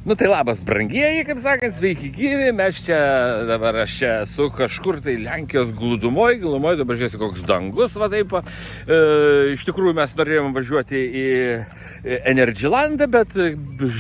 Nu tai labas, brangieji, kaip sakant, sveiki gyvi, mes čia, dabar aš čia esu kažkur tai Lenkijos glūdumoje, dabar žiūrėsiu koks dangus, va taip. Iš tikrųjų mes norėjom važiuoti į Energylandą, bet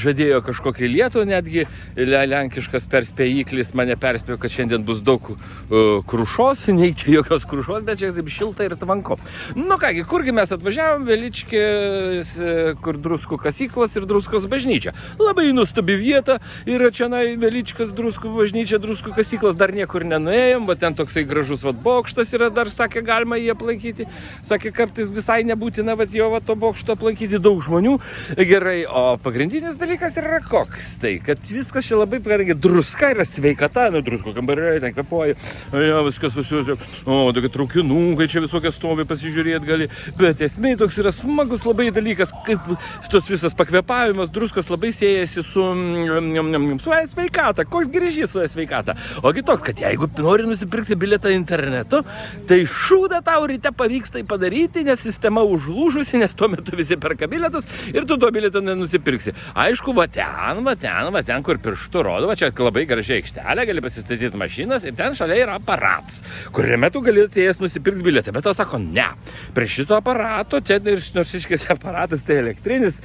žadėjo kažkokį lietų, netgi lenkiškas perspėjiklis mane perspėjo, kad šiandien bus daug krušos, nei čia jokios krušos, bet čia taip šilta ir tvanko. Nu kągi, kurgi mes atvažiavom, Veličkės, kur druskų kasyklos ir druskos bažnyčia. Labai nuostabi vieta, yra čia Veličkės druskų bažnyčia, druskų kasyklos, dar niekur nenuėjom, va ten toksai gražus vat bokštas yra, dar sakė, galima jį aplankyti, sakė, kartais visai nebūtina vat jo va to bokšto aplankyti, daug žmonių. Gerai, o pagrindinis dalykas yra koks, tai kad viskas čia labai pagrindinis, druska yra sveikata, druskų kambariai, ten kvepuoja, viskas važiuoja, tokie traukinukai čia visokie stovi, pasižiūrėti gali, bet esmė toks yra smagus labai dalykas, kaip tos visas pakvepavimas, druskos labai siejasi su sveikata, koks grįžys su sveikata, o kitoks, kad jeigu nori nusipirkti bilietą internetu, tai šūda tau ryte pavyks tai padaryti, nes sistema užlūžusi, nes tuo metu visi perka bilietus ir tu to bilietą nenusipirksi. Aišku, va ten, kur pirštu rodo, va čia labai gražiai aikštelė, gali pasistatyti mašinas ir ten šalia yra aparatas, kuriame tu gali atsėjęs nusipirkti bilietą. Bet to sako, ne, prie šito aparato, čia nors iškės aparatas, tai elektrinis,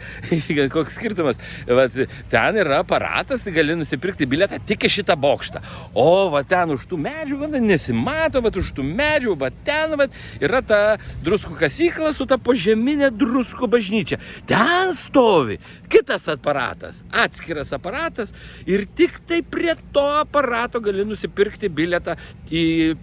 koks skirtumas, va, ten yra aparatas, gali nusipirkti bilietą tik į šitą bokštą. O va ten už tų medžių, va, nesimato, va už tų medžių, va ten va, yra ta druskų kasykla su ta požeminė druskų bažnyčia. Ten stovi kitas aparatas, atskiras aparatas ir tik tai prie to aparato gali nusipirkti bilietą į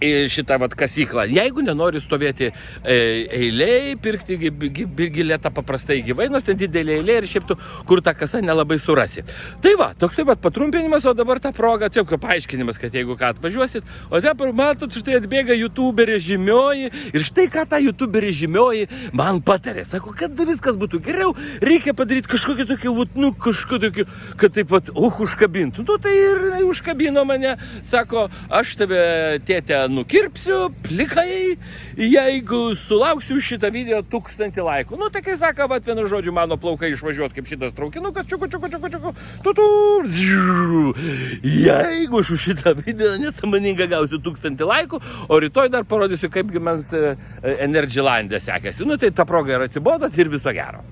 šitą vat kasyklą. Jeigu nenori stovėti eilėj, pirkti bilietą paprastai gyvai, nors ten didelė eilė ir šiaip tu, kur tą kasą nelabai surasi. Tai va, toksai vat patrumpinimas, o dabar tą progą, čia paaiškinimas, kad jeigu ką atvažiuosit, o ten matot, štai atbėga YouTuberė žymioji ir štai ką ta YouTuberė žymioji man patarė. Sako, kad viskas būtų geriau, reikia padaryti kažkokį tokį, kažkokį, kad taip vat, užkabintų. Nu tai ir užkabino mane, sako, aš tave, tėte, nukirpsiu plikai, jeigu sulauksiu šitą video 1000 laikų. Nu, tai kai sako, vat vienu žodžiu, mano plaukai išvažiuos kaip šitas traukinukas, čiuku, jeigu už šitą video nesąmoningą gausiu 1000 laikų, o rytoj dar parodysiu, kaipgi man Energylandė sekėsi. Nu, tai ta proga ir atsibodot ir viso gero.